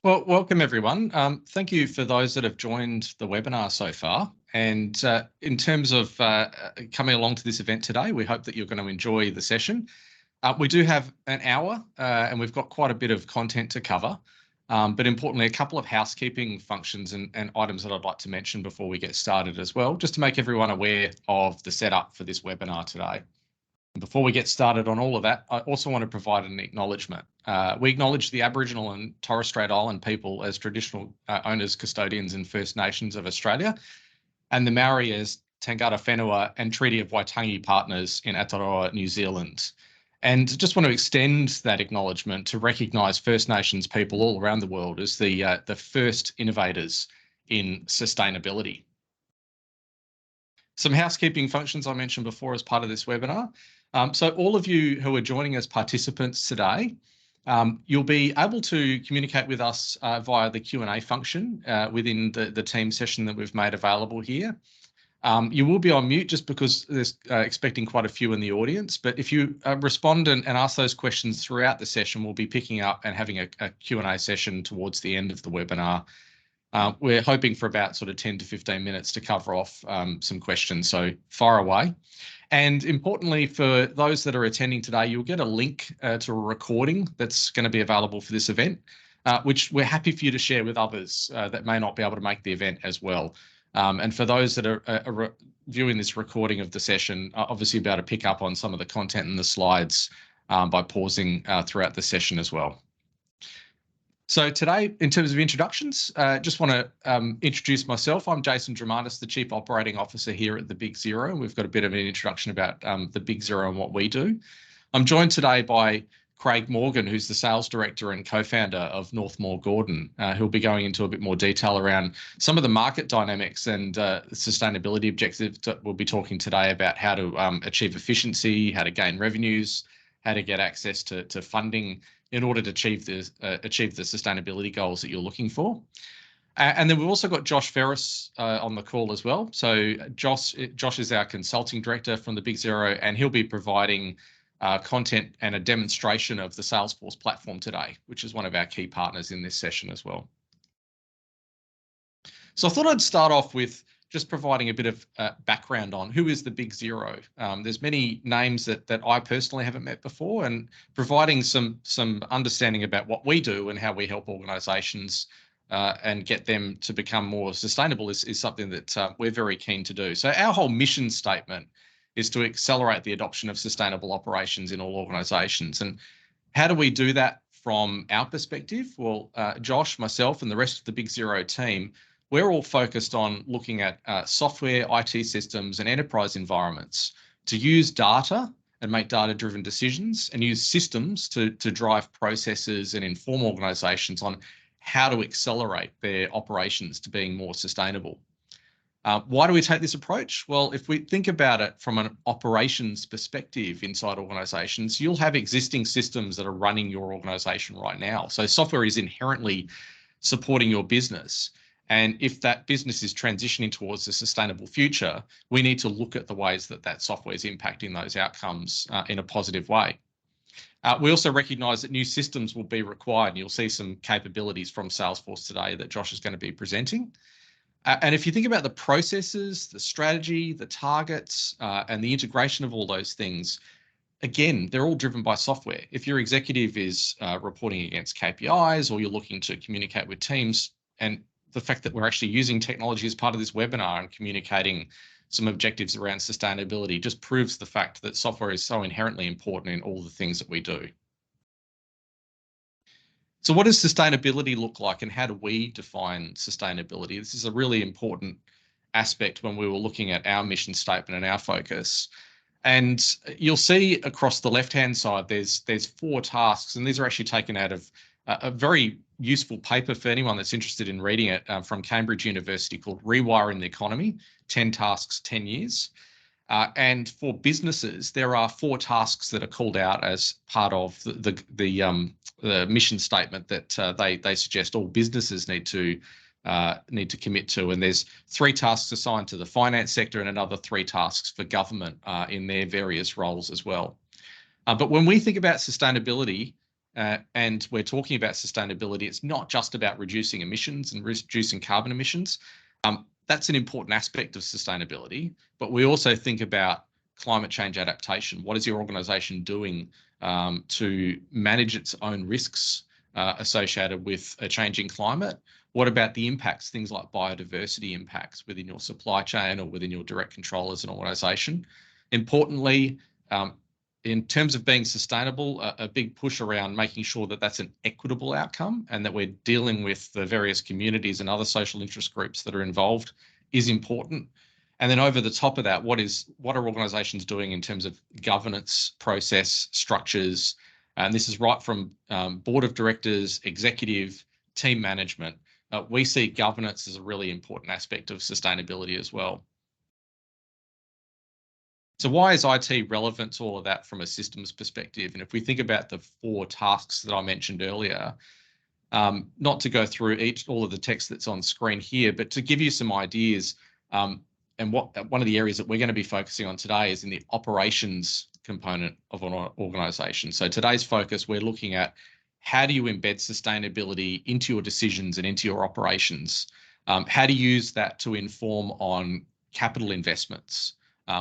Well, welcome everyone. Thank you for those that have joined the webinar so far. And in terms of coming along to this event today, we hope that you're going to enjoy the session. We do have an hour and we've got quite a bit of content to cover. But importantly, a couple of housekeeping functions and items that I'd like to mention before we get started as well, just to make everyone aware of the setup for this webinar today. Before we get started on all of that, I also want to provide an acknowledgement. We acknowledge the Aboriginal and Torres Strait Island people as traditional owners, custodians and First Nations of Australia, and the Maori as Tangata Whenua and Treaty of Waitangi partners in Aotearoa, New Zealand. And just want to extend that acknowledgement to recognise First Nations people all around the world as the first innovators in sustainability. Some housekeeping functions I mentioned before as part of this webinar. So all of you who are joining as participants today, you'll be able to communicate with us via the Q&A function within the team session that we've made available here. You will be on mute just because there's expecting quite a few in the audience, but if you respond and ask those questions throughout the session, we'll be picking up and having a Q&A session towards the end of the webinar. We're hoping for about sort of 10 to 15 minutes to cover off some questions, so fire away. And importantly, for those that are attending today, you'll get a link to a recording that's going to be available for this event, which we're happy for you to share with others that may not be able to make the event as well. And for those that are viewing this recording of the session, obviously be able to pick up on some of the content in the slides by pausing throughout the session as well. So today, in terms of introductions, just want to introduce myself. I'm Jason Dramatis, the Chief Operating Officer here at the Big Zero. We've got a bit of an introduction about the Big Zero and what we do. I'm joined today by Craig Morgan, who's the Sales Director and Co-Founder of Northmore Gordon, who'll be going into a bit more detail around some of the market dynamics and sustainability objectives. We'll be talking today about how to achieve efficiency, how to gain revenues, how to get access to funding in order to achieve the sustainability goals that you're looking for. And then we've also got Josh Ferris on the call as well. So Josh is our Consulting Director from the Big Zero, and he'll be providing content and a demonstration of the Salesforce platform today, which is one of our key partners in this session as well. So I thought I'd start off with just providing a bit of background on who is the Big Zero. There's many names that I personally haven't met before, and providing some understanding about what we do and how we help organisations and get them to become more sustainable is something that we're very keen to do. So our whole mission statement is to accelerate the adoption of sustainable operations in all organisations. And how do we do that from our perspective? Well, Josh, myself, and the rest of the Big Zero team, we're all focused on looking at software, IT systems, and enterprise environments to use data and make data-driven decisions, and use systems to drive processes and inform organisations on how to accelerate their operations to being more sustainable. Why do we take this approach? Well, if we think about it from an operations perspective inside organisations, you'll have existing systems that are running your organisation right now. So software is inherently supporting your business. And if that business is transitioning towards a sustainable future, we need to look at the ways that that software is impacting those outcomes in a positive way. We also recognise that new systems will be required, and you'll see some capabilities from Salesforce today that Josh is going to be presenting. And if you think about the processes, the strategy, the targets, and the integration of all those things, again, they're all driven by software. If your executive is reporting against KPIs, or you're looking to communicate with teams, and the fact that we're actually using technology as part of this webinar and communicating some objectives around sustainability just proves the fact that software is so inherently important in all the things that we do. So what does sustainability look like, and how do we define sustainability? This is a really important aspect when we were looking at our mission statement and our focus. And you'll see across the left-hand side, there's 4 tasks, and these are actually taken out of a very useful paper for anyone that's interested in reading it from Cambridge University called Rewiring the Economy, 10 Tasks, 10 Years. And for businesses, there are 4 tasks that are called out as part of the mission statement that they suggest all businesses need to commit to. And there's 3 tasks assigned to the finance sector and another 3 tasks for government in their various roles as well. But when we think about sustainability, and we're talking about sustainability, it's not just about reducing emissions and reducing carbon emissions. That's an important aspect of sustainability, but we also think about climate change adaptation. What is your organisation doing to manage its own risks associated with a changing climate? What about the impacts, things like biodiversity impacts within your supply chain or within your direct control as an organisation? Importantly, in terms of being sustainable, a big push around making sure that that's an equitable outcome and that we're dealing with the various communities and other social interest groups that are involved is important. And then over the top of that, what are organisations doing in terms of governance, process, structures? And this is right from board of directors, executive, team management. We see governance as a really important aspect of sustainability as well. So why is IT relevant to all of that from a systems perspective? And if we think about the 4 tasks that I mentioned earlier, not to go through all of the text that's on screen here, but to give you some ideas, and one of the areas that we're going to be focusing on today is in the operations component of an organisation. So today's focus, we're looking at how do you embed sustainability into your decisions and into your operations? How do you use that to inform on capital investments?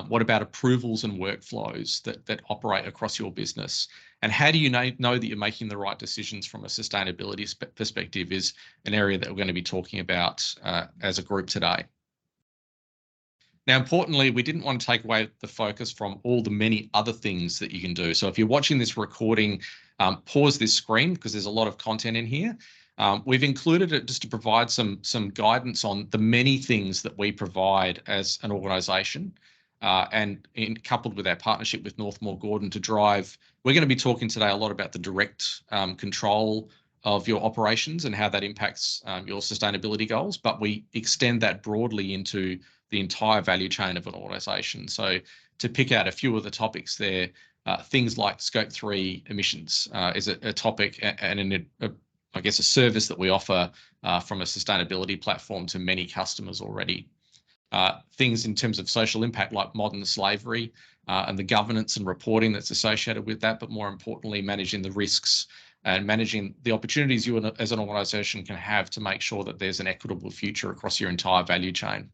What about approvals and workflows that operate across your business? And how do you know that you're making the right decisions from a sustainability perspective is an area that we're going to be talking about as a group today. Now, importantly, we didn't want to take away the focus from all the many other things that you can do. So if you're watching this recording, pause this screen because there's a lot of content in here. We've included it just to provide some guidance on the many things that we provide as an organisation. And coupled with our partnership with Northmore Gordon to drive, we're going to be talking today a lot about the direct control of your operations and how that impacts your sustainability goals, but we extend that broadly into the entire value chain of an organisation. So to pick out a few of the topics there, things like Scope 3 emissions is a topic and I guess a service that we offer from a sustainability platform to many customers already. Things in terms of social impact like modern slavery and the governance and reporting that's associated with that, but more importantly, managing the risks and managing the opportunities you as an organisation can have to make sure that there's an equitable future across your entire value chain.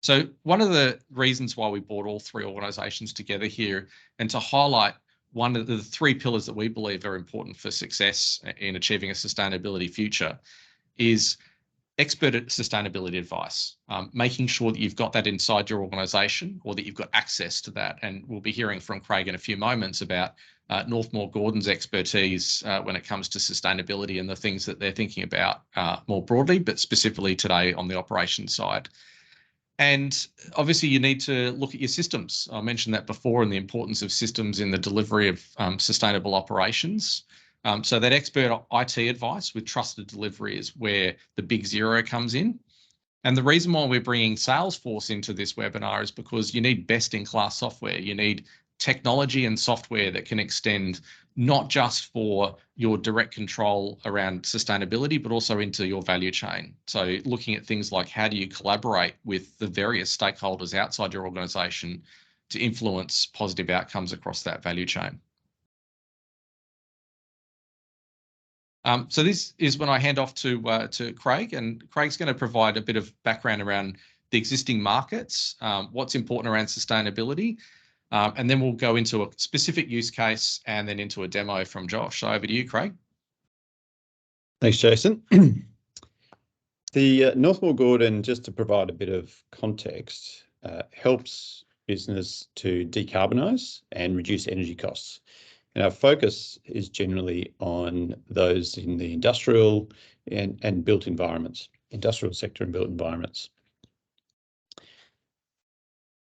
So one of the reasons why we brought all 3 organisations together here and to highlight one of the 3 pillars that we believe are important for success in achieving a sustainability future is expert sustainability advice, making sure that you've got that inside your organisation or that you've got access to that. And we'll be hearing from Craig in a few moments about Northmore Gordon's expertise when it comes to sustainability and the things that they're thinking about more broadly, but specifically today on the operations side. And obviously you need to look at your systems. I mentioned that before and the importance of systems in the delivery of sustainable operations. So that expert IT advice with trusted delivery is where the big 0 comes in. And the reason why we're bringing Salesforce into this webinar is because you need best-in-class software. You need technology and software that can extend not just for your direct control around sustainability, but also into your value chain. So looking at things like how do you collaborate with the various stakeholders outside your organisation to influence positive outcomes across that value chain. So this is when I hand off to Craig, and Craig's going to provide a bit of background around the existing markets, what's important around sustainability, and then we'll go into a specific use case and then into a demo from Josh. So over to you, Craig. Thanks, Jason. The Northmore Gordon, just to provide a bit of context, helps business to decarbonise and reduce energy costs. And our focus is generally on those in the industrial and built environments, industrial sector and built environments.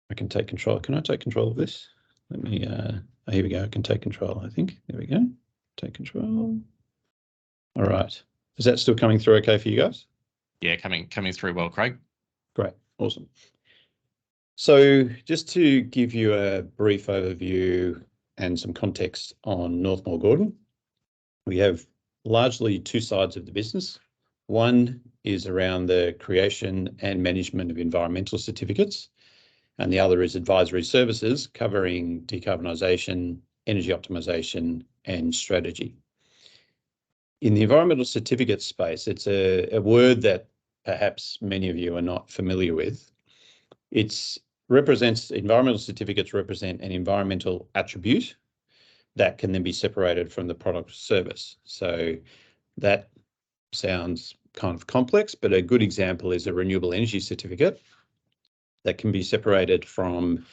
I can take control. Can I take control of this? Let me, here we go. I can take control, I think. There we go. Take control. All right. Is that still coming through okay for you guys? Yeah, coming through well, Craig. Great. Awesome. So just to give you a brief overview and some context on Northmore Gordon, we have largely 2 sides of the business. One is around the creation and management of environmental certificates, and the other is advisory services covering decarbonisation, energy optimization and strategy. In the environmental certificate space, it's a word that perhaps many of you are not familiar with. Environmental certificates represent an environmental attribute that can then be separated from the product or service. So that sounds kind of complex, but a good example is a renewable energy certificate that can be separated from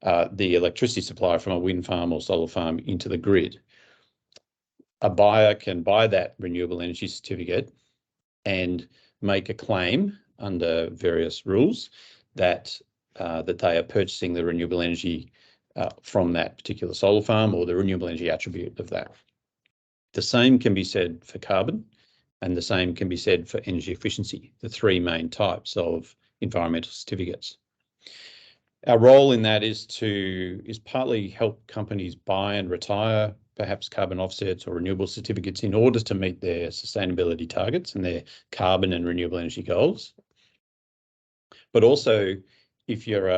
the electricity supply from a wind farm or solar farm into the grid. A buyer can buy that renewable energy certificate and make a claim under various rules that they are purchasing the renewable energy from that particular solar farm or the renewable energy attribute of that. The same can be said for carbon, and the same can be said for energy efficiency, the three main types of environmental certificates. Our role in that is partly help companies buy and retire perhaps carbon offsets or renewable certificates in order to meet their sustainability targets and their carbon and renewable energy goals. But also, if you're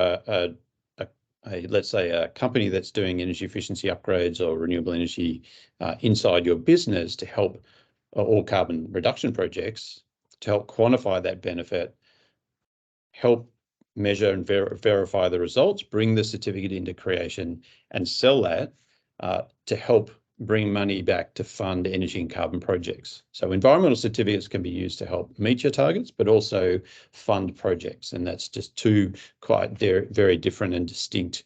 let's say a company that's doing energy efficiency upgrades or renewable energy inside your business to help or carbon reduction projects to help quantify that benefit, help measure and verify the results, bring the certificate into creation and sell that to help bring money back to fund energy and carbon projects. So environmental certificates can be used to help meet your targets, but also fund projects. And that's just two quite very different and distinct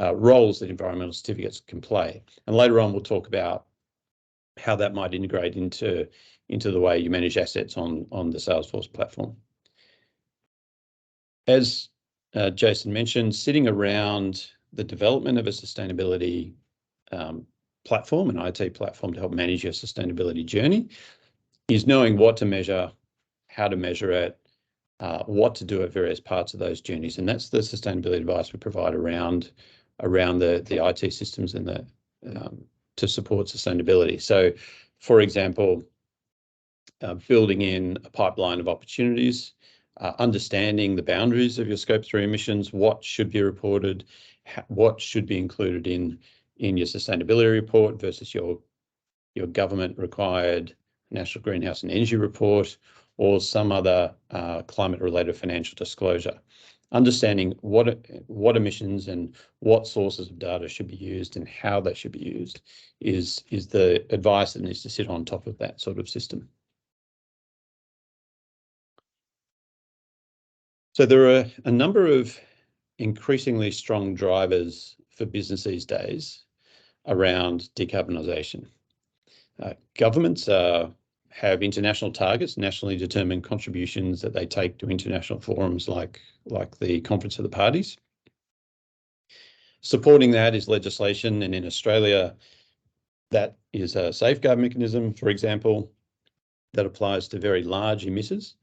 roles that environmental certificates can play. And later on, we'll talk about how that might integrate into the way you manage assets on the Salesforce platform. As Jason mentioned, sitting around the development of a sustainability platform, an IT platform to help manage your sustainability journey, is knowing what to measure, how to measure it, what to do at various parts of those journeys. And that's the sustainability advice we provide around the IT systems and to support sustainability. So, for example, building in a pipeline of opportunities, understanding the boundaries of your Scope 3 emissions, what should be reported, what should be included in your sustainability report versus your government required National Greenhouse and Energy Report or some other climate related financial disclosure. Understanding what emissions and what sources of data should be used and how they should be used is the advice that needs to sit on top of that sort of system. So there are a number of increasingly strong drivers for business these days around decarbonisation. Governments have international targets, nationally determined contributions that they take to international forums like the Conference of the Parties. Supporting that is legislation, and in Australia, that is a safeguard mechanism, for example, that applies to very large emitters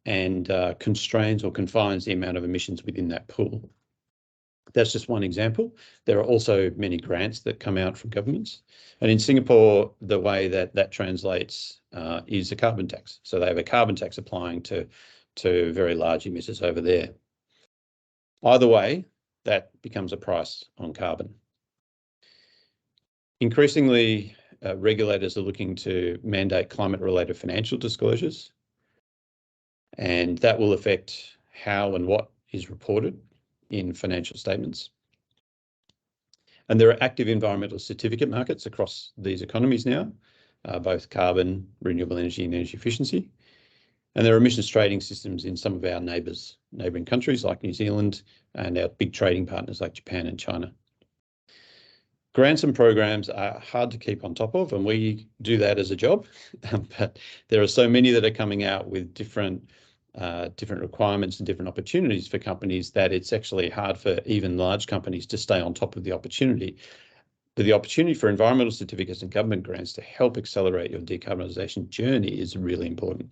and constrains or confines the amount of emissions within that pool. That's just one example. There are also many grants that come out from governments. And in Singapore, the way that translates is a carbon tax. So they have a carbon tax applying to very large emitters over there. Either way, that becomes a price on carbon. Increasingly, regulators are looking to mandate climate-related financial disclosures, and that will affect how and what is reported in financial statements. And there are active environmental certificate markets across these economies now, both carbon, renewable energy and energy efficiency. And there are emissions trading systems in some of our neighbouring countries like New Zealand and our big trading partners like Japan and China. Grants and programs are hard to keep on top of, and we do that as a job, but there are so many that are coming out with different requirements and different opportunities for companies that it's actually hard for even large companies to stay on top of the opportunity. But the opportunity for environmental certificates and government grants to help accelerate your decarbonisation journey is really important.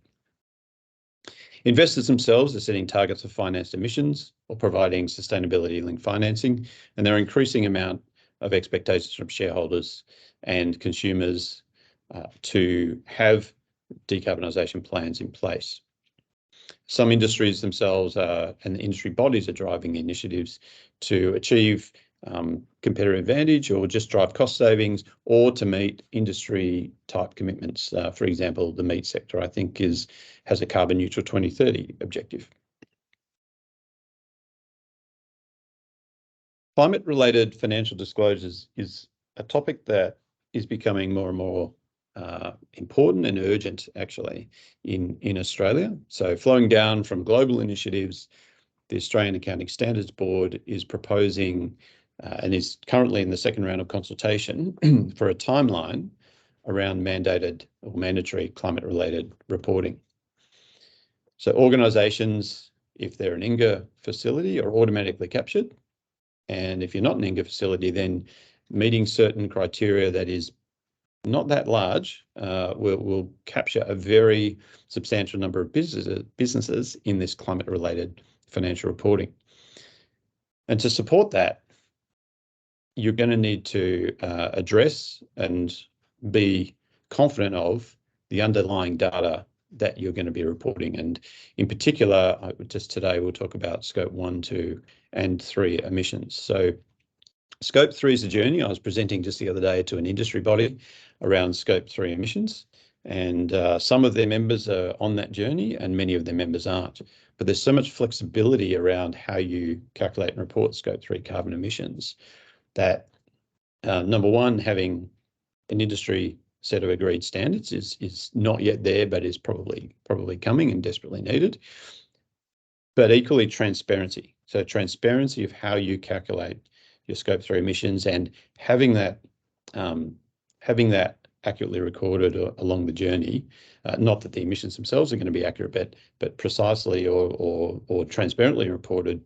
Investors themselves are setting targets of financed emissions or providing sustainability-linked financing, and there are increasing amount of expectations from shareholders and consumers to have decarbonisation plans in place. Some industries themselves and the industry bodies are driving initiatives to achieve competitive advantage, or just drive cost savings, or to meet industry type commitments. For example, the meat sector, I think, has a carbon neutral 2030 objective. Climate related financial disclosures is a topic that is becoming more and more important and urgent, actually, in Australia. So flowing down from global initiatives, the Australian Accounting Standards Board is proposing and is currently in the second round of consultation for a timeline around mandated or mandatory climate-related reporting. So organisations, if they're an INGA facility, are automatically captured. And if you're not an INGA facility, then meeting certain criteria that is not that large will capture a very substantial number of businesses in this climate-related financial reporting. And to support that, you're going to need to address and be confident of the underlying data that you're going to be reporting. And in particular, just today, we'll talk about scope 1, 2, and 3 emissions. So scope 3 is a journey. I was presenting just the other day to an industry body around scope 3 emissions, and some of their members are on that journey and many of their members aren't. But there's so much flexibility around how you calculate and report scope 3 carbon emissions that number one, having an industry set of agreed standards is not yet there, but is probably coming and desperately needed. But equally, transparency. So transparency of how you calculate your scope 3 emissions, and having that accurately recorded along the journey. Not that the emissions themselves are going to be accurate, but precisely or transparently reported,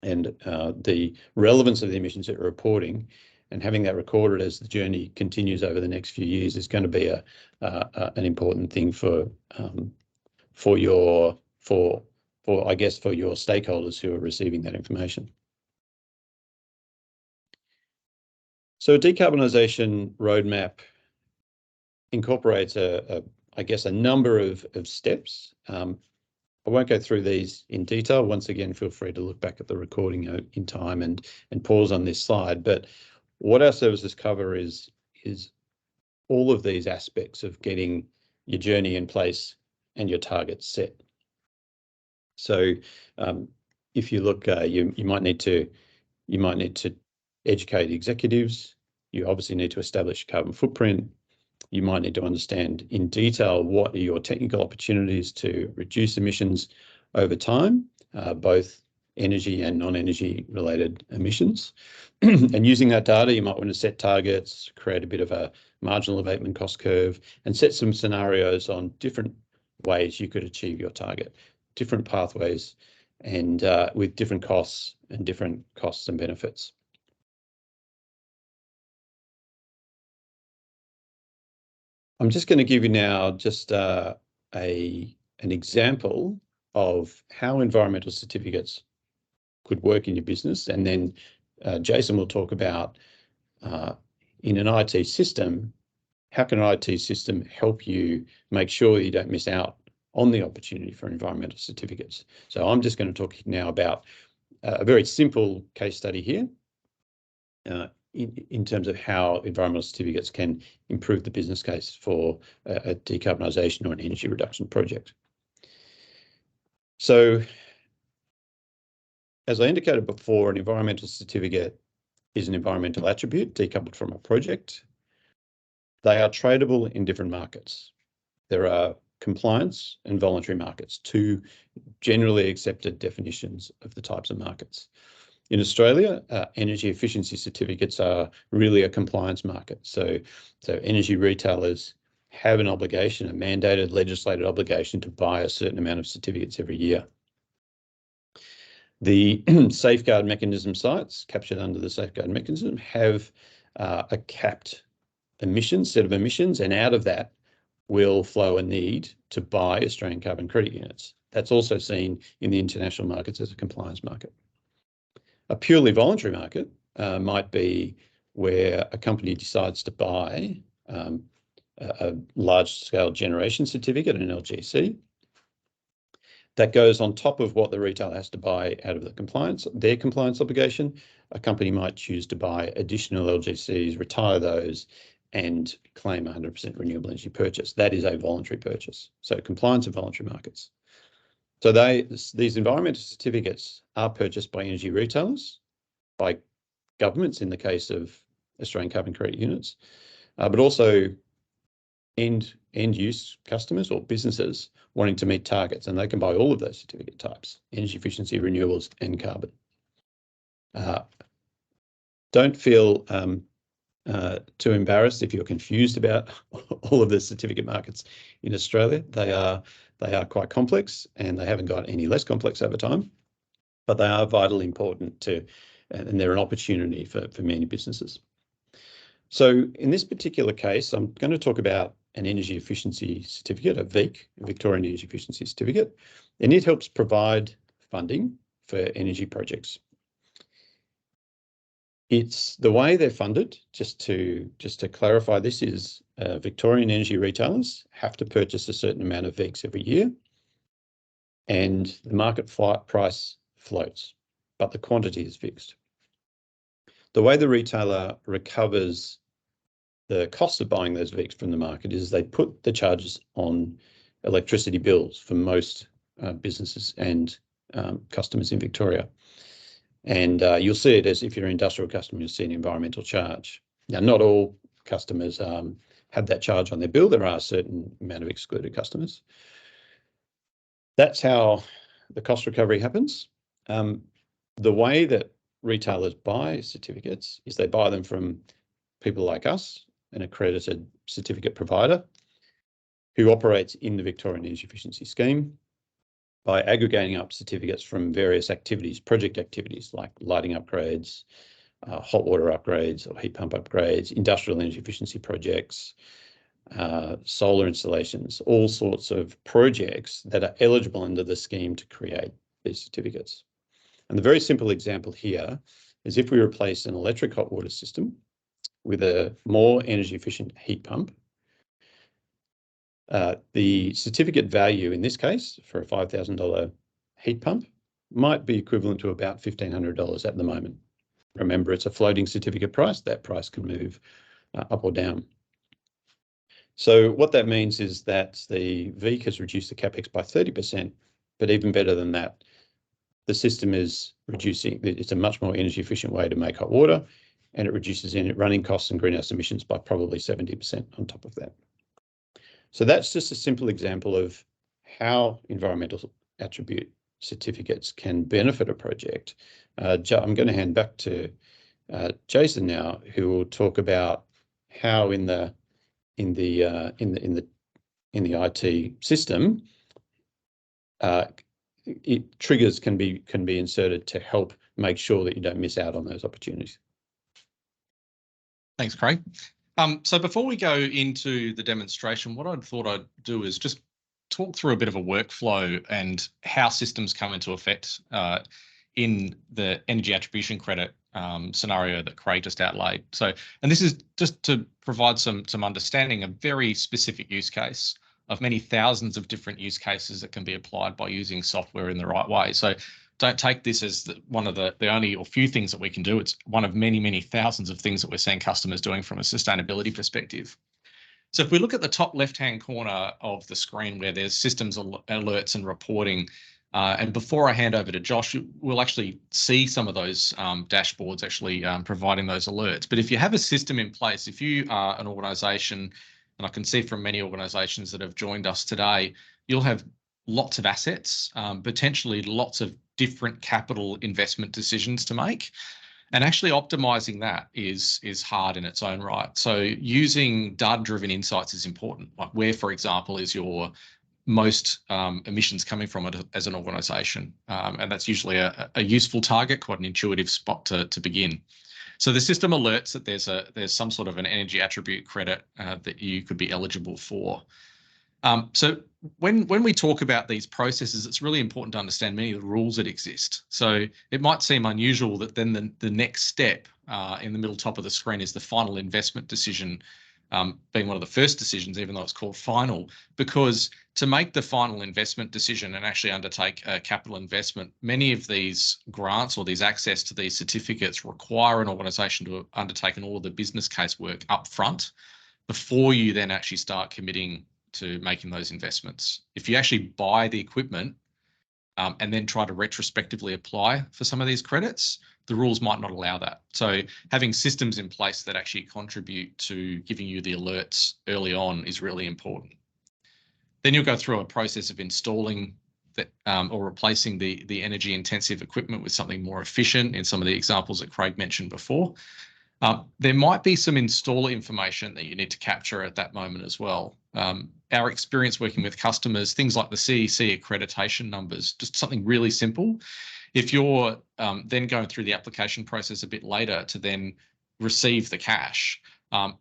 and the relevance of the emissions that you're reporting, and having that recorded as the journey continues over the next few years is going to be an important thing for your stakeholders who are receiving that information. So a decarbonisation roadmap incorporates a number of steps. I won't go through these in detail. Once again, feel free to look back at the recording in time and pause on this slide. But what our services cover is all of these aspects of getting your journey in place and your targets set. So if you look, you might need to educate executives. You obviously need to establish carbon footprint. You might need to understand in detail what are your technical opportunities to reduce emissions over time, both energy and non-energy related emissions. And using that data, you might want to set targets, create a bit of a marginal abatement cost curve, and set some scenarios on different ways you could achieve your target, different pathways, and with different costs and benefits. I'm just going to give you now just an example of how environmental certificates could work in your business, and then Jason will talk about in an IT system, how can an IT system help you make sure you don't miss out on the opportunity for environmental certificates. So I'm just going to talk now about a very simple case study here in terms of how environmental certificates can improve the business case for a decarbonisation or an energy reduction project. So, as I indicated before, an environmental certificate is an environmental attribute decoupled from a project. They are tradable in different markets. There are compliance and voluntary markets, two generally accepted definitions of the types of markets. In Australia, energy efficiency certificates are really a compliance market. So energy retailers have an obligation, a mandated legislated obligation to buy a certain amount of certificates every year. The safeguard mechanism sites captured under the safeguard mechanism have a capped set of emissions, and out of that will flow a need to buy Australian carbon credit units. That's also seen in the international markets as a compliance market. A purely voluntary market might be where a company decides to buy a large-scale generation certificate, an LGC. That goes on top of what the retailer has to buy out of their compliance obligation. A company might choose to buy additional LGCs, retire those, and claim 100% renewable energy purchase. That is a voluntary purchase. So compliance of voluntary markets. So these environmental certificates are purchased by energy retailers, by governments in the case of Australian carbon credit units, but also end use customers or businesses wanting to meet targets, and they can buy all of those certificate types: energy efficiency, renewables, and carbon. Don't feel too embarrassed if you're confused about all of the certificate markets in Australia. They are quite complex, and they haven't got any less complex over time, but they are vitally important and they're an opportunity for many businesses. So in this particular case, I'm going to talk about an energy efficiency certificate, a VEC, a Victorian Energy Efficiency Certificate, and it helps provide funding for energy projects. It's the way they're funded, just to clarify, this is Victorian energy retailers have to purchase a certain amount of VECs every year, and the market price floats, but the quantity is fixed. The way the retailer recovers the cost of buying those VECs from the market is they put the charges on electricity bills for most businesses and customers in Victoria. And you'll see it as if you're an industrial customer, you'll see an environmental charge. Now, not all customers have that charge on their bill. There are a certain amount of excluded customers. That's how the cost recovery happens. The way that retailers buy certificates is they buy them from people like us, an accredited certificate provider who operates in the Victorian Energy Efficiency Scheme, by aggregating up certificates from various activities, project activities like lighting upgrades, hot water upgrades or heat pump upgrades, industrial energy efficiency projects, solar installations, all sorts of projects that are eligible under the scheme to create these certificates. And the very simple example here is if we replace an electric hot water system with a more energy efficient heat pump, the certificate value in this case for a $5,000 heat pump might be equivalent to about $1,500 at the moment. Remember, it's a floating certificate price. That price can move up or down. So what that means is that the VEC has reduced the capex by 30%, but even better than that, the system is reducing. It's a much more energy efficient way to make hot water, and it reduces running costs and greenhouse emissions by probably 70% on top of that. So that's just a simple example of how environmental attribute certificates can benefit a project. I'm going to hand back to Jason now, who will talk about how in the IT system, triggers can be inserted to help make sure that you don't miss out on those opportunities. Thanks, Craig. So before we go into the demonstration, what I thought I'd do is just talk through a bit of a workflow and how systems come into effect in the energy attribution credit scenario that Craig just outlaid. So, and this is just to provide some understanding, a very specific use case of many thousands of different use cases that can be applied by using software in the right way. So don't take this as one of the only or few things that we can do. It's one of many, many thousands of things that we're seeing customers doing from a sustainability perspective. So if we look at the top left-hand corner of the screen where there's systems alerts and reporting, and before I hand over to Josh, we'll actually see some of those dashboards actually providing those alerts. But if you have a system in place, if you are an organisation, and I can see from many organisations that have joined us today, you'll have lots of assets, potentially lots of different capital investment decisions to make. And actually optimizing that is hard in its own right. So using data-driven insights is important. Like where, for example, is your most emissions coming from it as an organisation? And that's usually a useful target, quite an intuitive spot to begin. So the system alerts that there's some sort of an energy attribute credit that you could be eligible for. So when we talk about these processes, it's really important to understand many of the rules that exist. So it might seem unusual that then the next step in the middle top of the screen is the final investment decision being one of the first decisions, even though it's called final, because to make the final investment decision and actually undertake a capital investment, many of these grants or these access to these certificates require an organisation to undertake all of the business case work up front before you then actually start committing to making those investments. If you actually buy the equipment and then try to retrospectively apply for some of these credits, the rules might not allow that. So having systems in place that actually contribute to giving you the alerts early on is really important. Then you'll go through a process of installing that or replacing the energy intensive equipment with something more efficient in some of the examples that Craig mentioned before. There might be some installer information that you need to capture at that moment as well. Our experience working with customers, things like the CEC accreditation numbers, just something really simple. If you're then going through the application process a bit later to then receive the cash,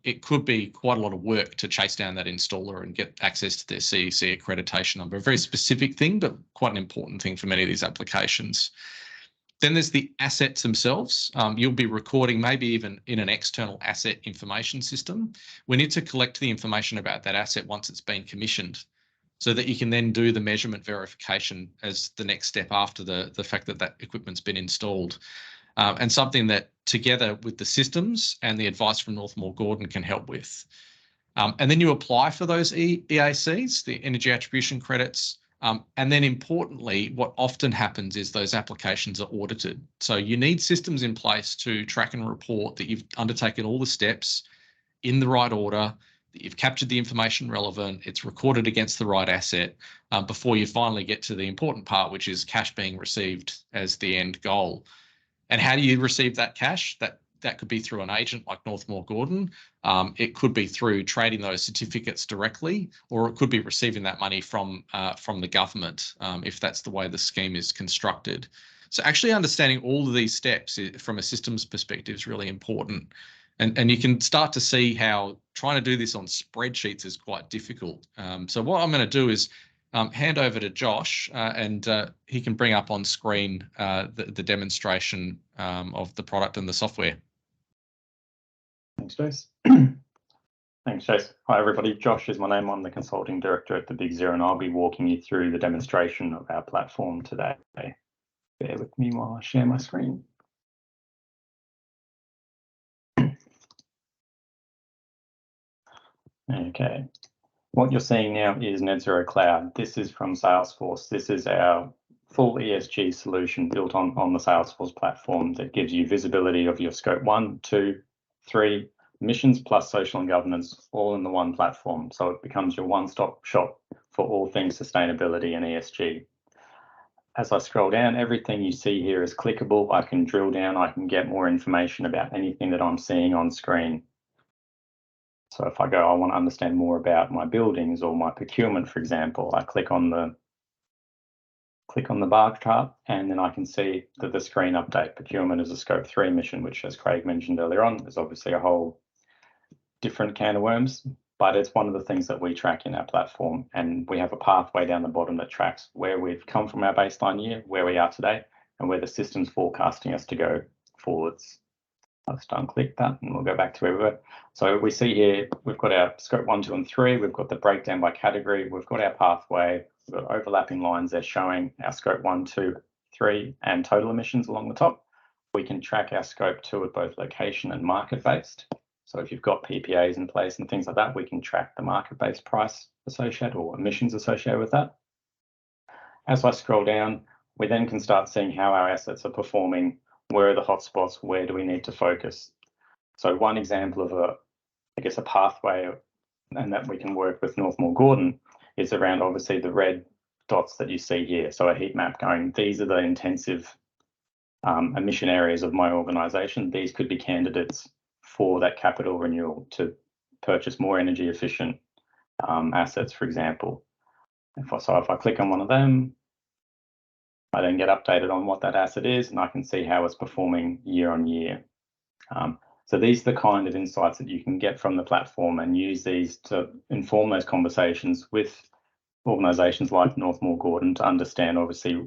it could be quite a lot of work to chase down that installer and get access to their CEC accreditation number. A very specific thing, but quite an important thing for many of these applications. Then there's the assets themselves. You'll be recording maybe even in an external asset information system. We need to collect the information about that asset once it's been commissioned so that you can then do the measurement verification as the next step after the fact that that equipment's been installed. And something that together with the systems and the advice from Northmore Gordon can help with. And then you apply for those EACs, the energy attribution credits. And then importantly, what often happens is those applications are audited. So you need systems in place to track and report that you've undertaken all the steps in the right order, that you've captured the information relevant, it's recorded against the right asset before you finally get to the important part, which is cash being received as the end goal. And how do you receive that cash? That could be through an agent like Northmore Gordon. It could be through trading those certificates directly, or it could be receiving that money from the government if that's the way the scheme is constructed. So actually understanding all of these steps from a systems perspective is really important. And you can start to see how trying to do this on spreadsheets is quite difficult. So what I'm going to do is hand over to Josh and he can bring up on screen the demonstration of the product and the software. Thanks, Jace. Thanks, Jace. Hi, everybody. Josh is my name. I'm the Consulting Director at the Big Zero, and I'll be walking you through the demonstration of our platform today. Bear with me while I share my screen. Okay. What you're seeing now is Net Zero Cloud. This is from Salesforce. This is our full ESG solution built on the Salesforce platform that gives you visibility of your scope 1, 2, 3 emissions plus social and governance all in the one platform. So it becomes your one-stop shop for all things sustainability and ESG. As I scroll down, everything you see here is clickable. I can drill down, I can get more information about anything that I'm seeing on screen. So if I go, I want to understand more about my buildings or my procurement, for example, I click on the bar chart, and then I can see that the screen update procurement is a scope 3 emission, which, as Craig mentioned earlier on, is obviously a whole different can of worms, but it's one of the things that we track in our platform. And we have a pathway down the bottom that tracks where we've come from our baseline year, where we are today, and where the system's forecasting us to go forwards. I'll just unclick that and we'll go back to where we were. So we see here, we've got our scope 1, 2, and 3. We've got the breakdown by category. We've got our pathway. We've got overlapping lines there showing our scope 1, 2, 3, and total emissions along the top. We can track our scope 2 at both location and market-based. So if you've got PPAs in place and things like that, we can track the market-based price associated or emissions associated with that. As I scroll down, we then can start seeing how our assets are performing. Where are the hotspots? Where do we need to focus? So one example of a pathway and that we can work with Northmore Gordon is around obviously the red dots that you see here. So a heat map going, these are the intensive emission areas of my organisation. These could be candidates for that capital renewal to purchase more energy efficient assets, for example. If I click on one of them, I then get updated on what that asset is, and I can see how it's performing year on year. So these are the kind of insights that you can get from the platform and use these to inform those conversations with organisations like Northmore Gordon to understand obviously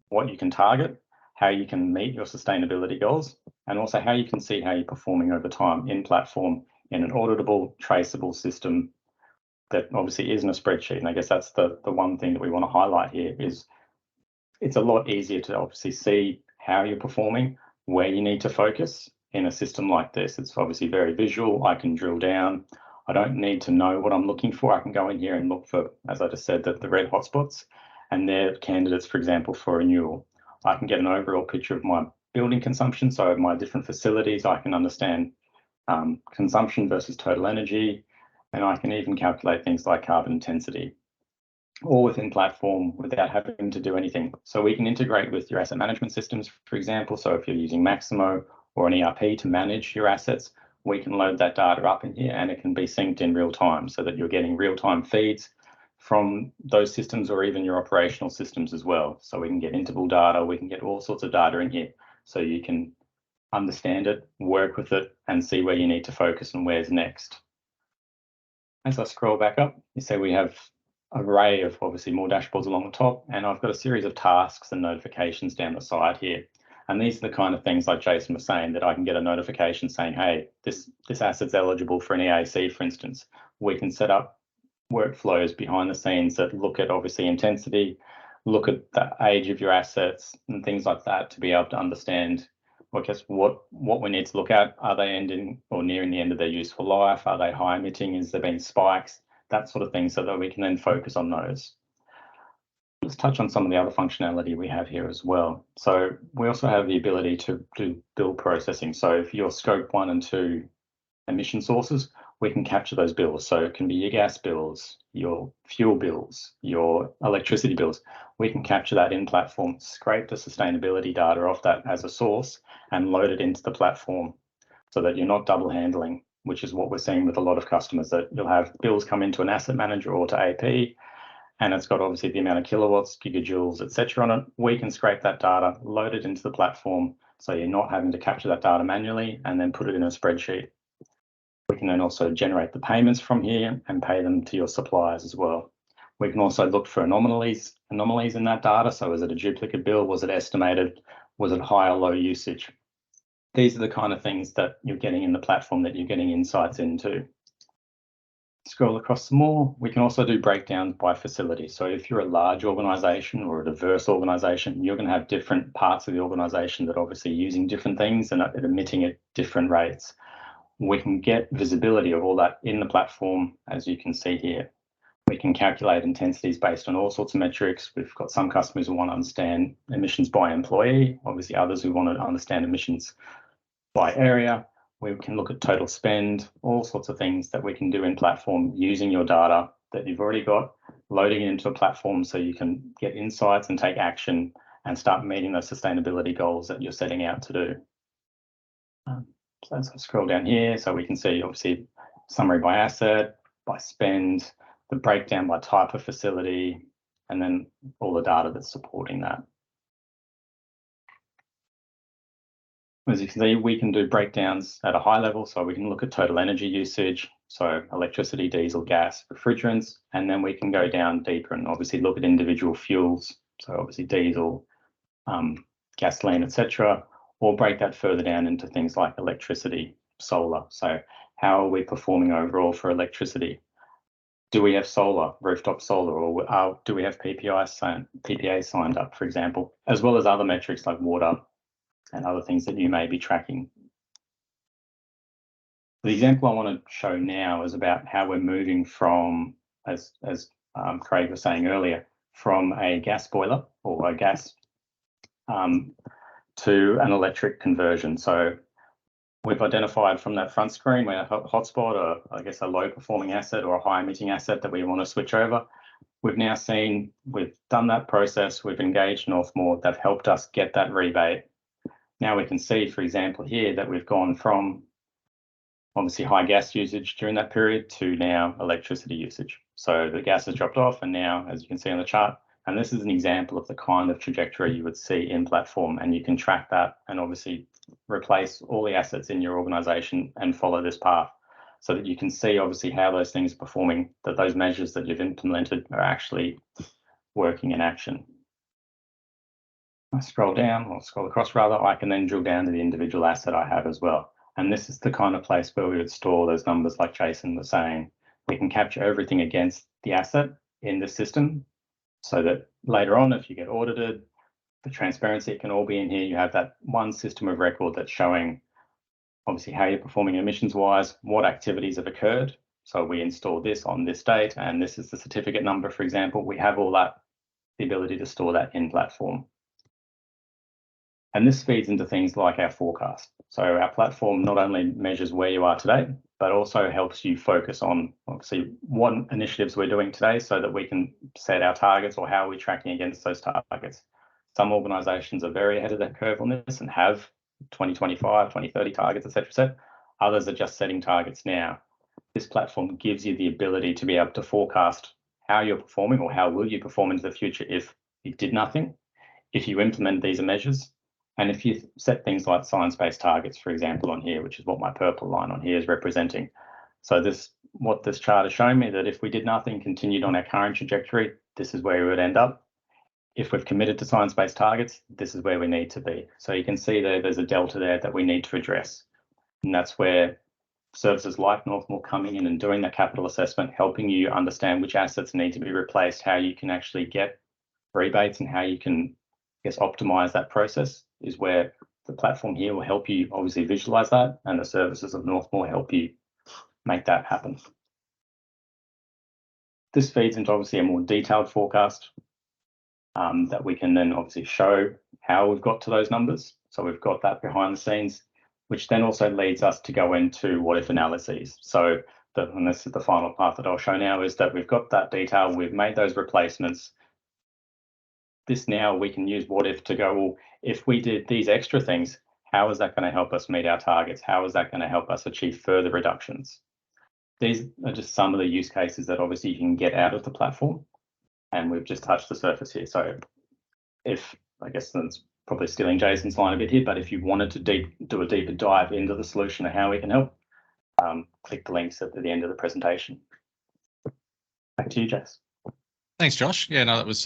what you can target, how you can meet your sustainability goals, and also how you can see how you're performing over time in platform in an auditable, traceable system that obviously isn't a spreadsheet. And I guess that's the one thing that we want to highlight here is it's a lot easier to obviously see how you're performing, where you need to focus in a system like this. It's obviously very visual. I can drill down. I don't need to know what I'm looking for. I can go in here and look for, as I just said, the red hotspots, and they're candidates, for example, for renewal. I can get an overall picture of my building consumption, so my different facilities. I can understand consumption versus total energy, and I can even calculate things like carbon intensity, all within platform without having to do anything. So we can integrate with your asset management systems, for example. So if you're using Maximo or an ERP to manage your assets, we can load that data up in here and it can be synced in real time so that you're getting real-time feeds from those systems or even your operational systems as well. So we can get interval data, we can get all sorts of data in here so you can understand it, work with it, and see where you need to focus and where's next. As I scroll back up, you see we have an array of obviously more dashboards along the top, and I've got a series of tasks and notifications down the side here. And these are the kind of things like Jason was saying that I can get a notification saying, hey, this asset's eligible for an EAC, for instance. We can set up workflows behind the scenes that look at obviously intensity, look at the age of your assets and things like that to be able to understand, I guess, what we need to look at. Are they ending or nearing the end of their useful life? Are they high emitting? Is there been spikes? That sort of thing, so that we can then focus on those. Let's touch on some of the other functionality we have here as well. So we also have the ability to do bill processing. So if your scope 1 and 2 emission sources, we can capture those bills. So it can be your gas bills, your fuel bills, your electricity bills. We can capture that in platform, scrape the sustainability data off that as a source and load it into the platform so that you're not double handling, which is what we're seeing with a lot of customers, that you'll have bills come into an asset manager or to AP, and it's got obviously the amount of kilowatts, gigajoules, etc. on it. We can scrape that data, load it into the platform, so you're not having to capture that data manually and then put it in a spreadsheet. We can then also generate the payments from here and pay them to your suppliers as well. We can also look for anomalies in that data. So is it a duplicate bill? Was it estimated? Was it high or low usage? These are the kind of things that you're getting in the platform that you're getting insights into. Scroll across some more. We can also do breakdowns by facility. So if you're a large organization or a diverse organization, you're going to have different parts of the organization that obviously are using different things and are emitting at different rates. We can get visibility of all that in the platform, as you can see here. We can calculate intensities based on all sorts of metrics. We've got some customers who want to understand emissions by employee, obviously others who want to understand emissions by area. We can look at total spend, all sorts of things that we can do in platform using your data that you've already got, loading it into a platform so you can get insights and take action and start meeting those sustainability goals that you're setting out to do. So let's scroll down here so we can see obviously summary by asset, by spend, the breakdown by type of facility, and then all the data that's supporting that. As you can see, we can do breakdowns at a high level, so we can look at total energy usage, so electricity, diesel, gas, refrigerants, and then we can go down deeper and obviously look at individual fuels, so obviously diesel, gasoline, etc., or break that further down into things like electricity, solar. So how are we performing overall for electricity? Do we have solar, rooftop solar, or do we have PPA signed up, for example, as well as other metrics like water and other things that you may be tracking. The example I want to show now is about how we're moving from, as Craig was saying earlier, from a gas boiler or a gas to an electric conversion. So we've identified from that front screen where a hotspot, or I guess a low performing asset or a high emitting asset that we want to switch over. We've now seen, we've done that process, we've engaged Northmore, they've helped us get that rebate. Now we can see, for example, here that we've gone from obviously high gas usage during that period to now electricity usage. So the gas has dropped off, and now, as you can see on the chart, and this is an example of the kind of trajectory you would see in platform, and you can track that and obviously replace all the assets in your organization and follow this path so that you can see obviously how those things are performing, that those measures that you've implemented are actually working in action. I scroll down, or scroll across rather, I can then drill down to the individual asset I have as well. And this is the kind of place where we would store those numbers, like Jason was saying. We can capture everything against the asset in the system so that later on, if you get audited, the transparency can all be in here. You have that one system of record that's showing obviously how you're performing emissions-wise, what activities have occurred. So we installed this on this date, and this is the certificate number, for example. We have all that, the ability to store that in platform. And this feeds into things like our forecast. So our platform not only measures where you are today, but also helps you focus on obviously what initiatives we're doing today so that we can set our targets or how we're tracking against those targets. Some organizations are very ahead of the curve on this and have 2025, 2030 targets, et cetera. Others are just setting targets now. This platform gives you the ability to be able to forecast how you're performing or how will you perform into the future if you did nothing, if you implement these measures, and if you set things like science-based targets, for example, on here, which is what my purple line on here is representing. So what this chart is showing me, that if we did nothing, continued on our current trajectory, this is where we would end up. If we've committed to science-based targets, this is where we need to be. So you can see there's a delta there that we need to address. And that's where services like Northmore coming in and doing that capital assessment, helping you understand which assets need to be replaced, how you can actually get rebates and how you can, I guess, optimize that process, is where the platform here will help you obviously visualize that, and the services of Northmore help you make that happen. This feeds into obviously a more detailed forecast that we can then obviously show how we've got to those numbers. So we've got that behind the scenes, which then also leads us to go into what if analyses. So and this is the final part that I'll show now, is that we've got that detail, we've made those replacements. This now we can use what if to go, well, if we did these extra things, how is that going to help us meet our targets? How is that going to help us achieve further reductions? These are just some of the use cases that obviously you can get out of the platform. And we've just touched the surface here. So if, I guess that's probably stealing Jason's line a bit here, but if you wanted to do a deeper dive into the solution and how we can help, click the links at the end of the presentation. Back to you, Jason. Thanks, Josh. Yeah, no, that was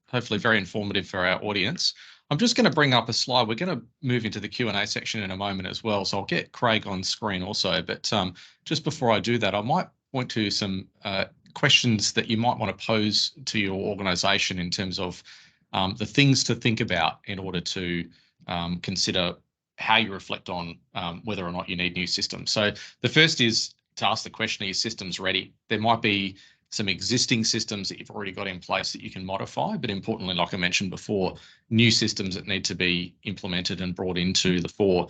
hopefully very informative for our audience. I'm just going to bring up a slide. We're going to move into the Q&A section in a moment as well, so I'll get Craig on screen also. But just before I do that, I might point to some questions that you might want to pose to your organisation in terms of the things to think about in order to consider how you reflect on whether or not you need new systems. So the first is to ask the question, are your systems ready? There might be some existing systems that you've already got in place that you can modify, but importantly, like I mentioned before, new systems that need to be implemented and brought into the fore.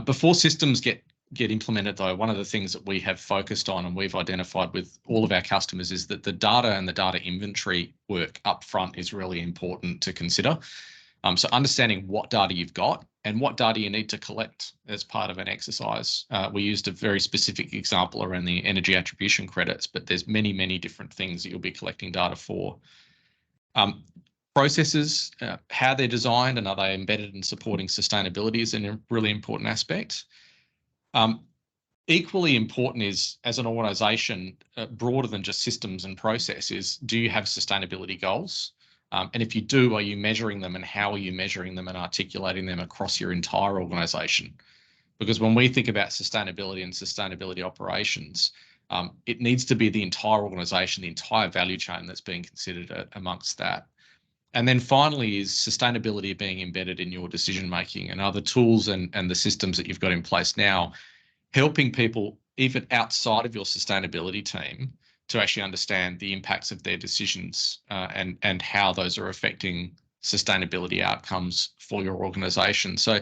Before systems get implemented, though, one of the things that we have focused on and we've identified with all of our customers is that the data and the data inventory work up front is really important to consider. So understanding what data you've got and what data you need to collect as part of an exercise. We used a very specific example around the energy attribution credits, but there's many, many different things that you'll be collecting data for. Processes, how they're designed and are they embedded in supporting sustainability is a really important aspect. Equally important is, as an organisation, broader than just systems and processes, do you have sustainability goals? And if you do, are you measuring them, and how are you measuring them and articulating them across your entire organisation? Because when we think about sustainability and sustainability operations, it needs to be the entire organisation, the entire value chain that's being considered amongst that. And then finally is sustainability being embedded in your decision making, and other tools and the systems that you've got in place now, helping people even outside of your sustainability team to actually understand the impacts of their decisions and how those are affecting sustainability outcomes for your organisation. So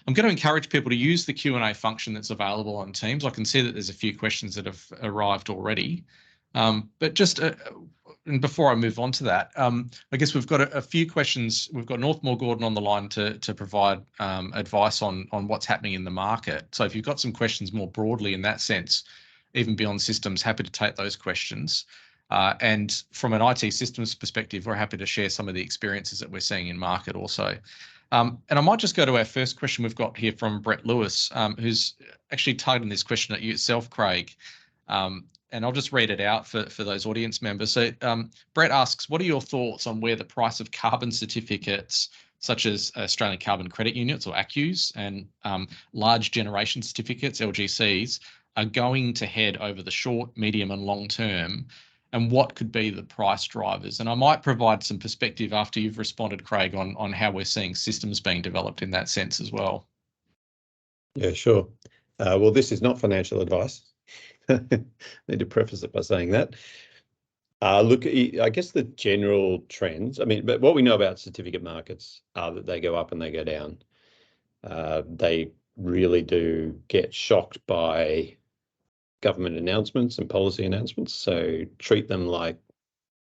I'm going to encourage people to use the Q&A function that's available on Teams. I can see that there's a few questions that have arrived already. But just and before I move on to that, I guess we've got a few questions. We've got Northmore Gordon on the line to provide advice on what's happening in the market. So if you've got some questions more broadly in that sense, even beyond systems, happy to take those questions. And from an IT systems perspective, we're happy to share some of the experiences that we're seeing in market also. And I might just go to our first question we've got here from Brett Lewis, who's actually targeting this question at you itself, Craig. And I'll just read it out for those audience members. So Brett asks, what are your thoughts on where the price of carbon certificates such as Australian Carbon Credit Units or ACCUs and large generation certificates, LGCs, are going to head over the short, medium and long term, and what could be the price drivers? And I might provide some perspective after you've responded, Craig, on how we're seeing systems being developed in that sense as well. Yeah, sure. Well, this is not financial advice. Need to preface it by saying that. Look, I guess the general trends, but what we know about certificate markets are that they go up and they go down. They really do get shocked by government announcements and policy announcements. So treat them like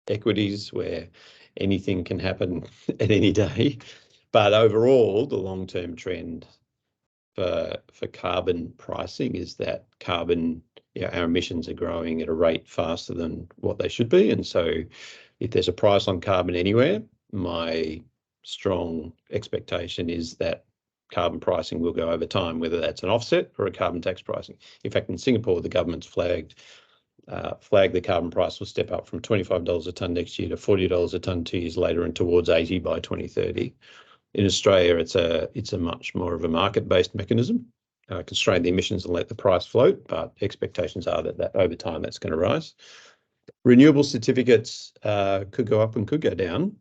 equities where anything can happen at any day. But overall, the long-term trend for carbon pricing is that carbon, our emissions are growing at a rate faster than what they should be. And so if there's a price on carbon anywhere, my strong expectation is that carbon pricing will go over time, whether that's an offset or a carbon tax pricing. In fact, in Singapore, the government's flagged the carbon price will step up from $25 a tonne next year to $40 a tonne 2 years later and towards 80 by 2030. In Australia, it's a much more of a market-based mechanism, constrain the emissions and let the price float, but expectations are that over time that's going to rise. Renewable certificates could go up and could go down.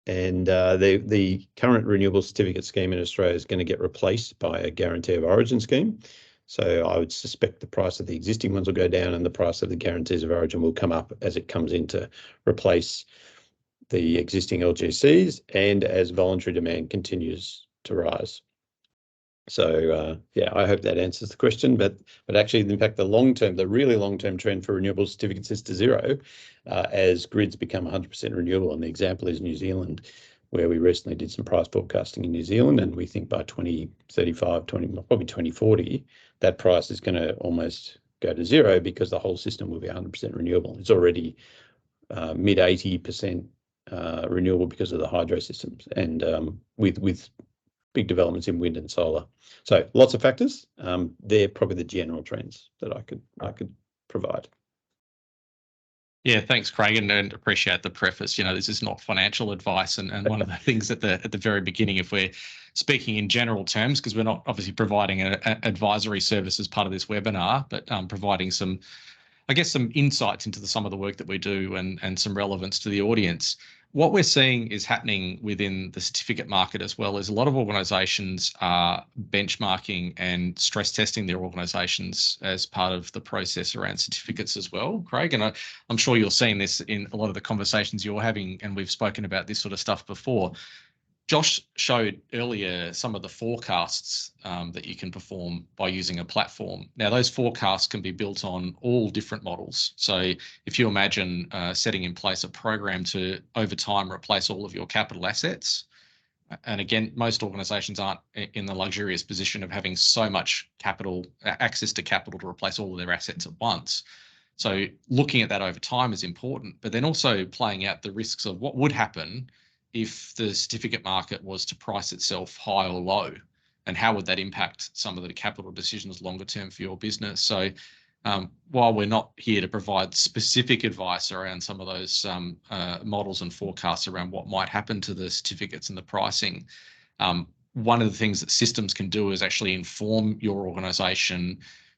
The current renewable certificate scheme in Australia is going to get replaced by a guarantee of origin scheme. So I would suspect the price of the existing ones will go down and the price of the guarantees of origin will come up as it comes in to replace the existing LGCs and as voluntary demand continues to rise. So yeah, I hope that answers the question. But actually, in fact, the really long-term trend for renewable certificates is to zero as grids become 100% renewable. And the example is New Zealand, where we recently did some price forecasting in New Zealand, and we think by 2035, probably 2040, that price is going to almost go to zero because the whole system will be 100% renewable. It's already mid 80% renewable because of the hydro systems and with big developments in wind and solar. So lots of factors. They're probably the general trends that I could provide. Yeah, thanks, Craig, and appreciate the preface. This is not financial advice, and one of the things at the very beginning, if we're speaking in general terms, because we're not obviously providing an advisory service as part of this webinar, but providing some insights into some of the work that we do and some relevance to the audience. What we're seeing is happening within the certificate market as well is a lot of organisations are benchmarking and stress testing their organisations as part of the process around certificates as well, Craig. And I'm sure you're seeing this in a lot of the conversations you're having, and we've spoken about this sort of stuff before. Josh showed earlier some of the forecasts that you can perform by using a platform. Now, those forecasts can be built on all different models. So if you imagine setting in place a program to, over time, replace all of your capital assets, and again, most organisations aren't in the luxurious position of having so much capital, access to capital to replace all of their assets at once. So looking at that over time is important, but then also playing out the risks of what would happen if the certificate market was to price itself high or low, and how would that impact some of the capital decisions longer term for your business. So while we're not here to provide specific advice around some of those models and forecasts around what might happen to the certificates and the pricing, one of the things that systems can do is actually inform your organisation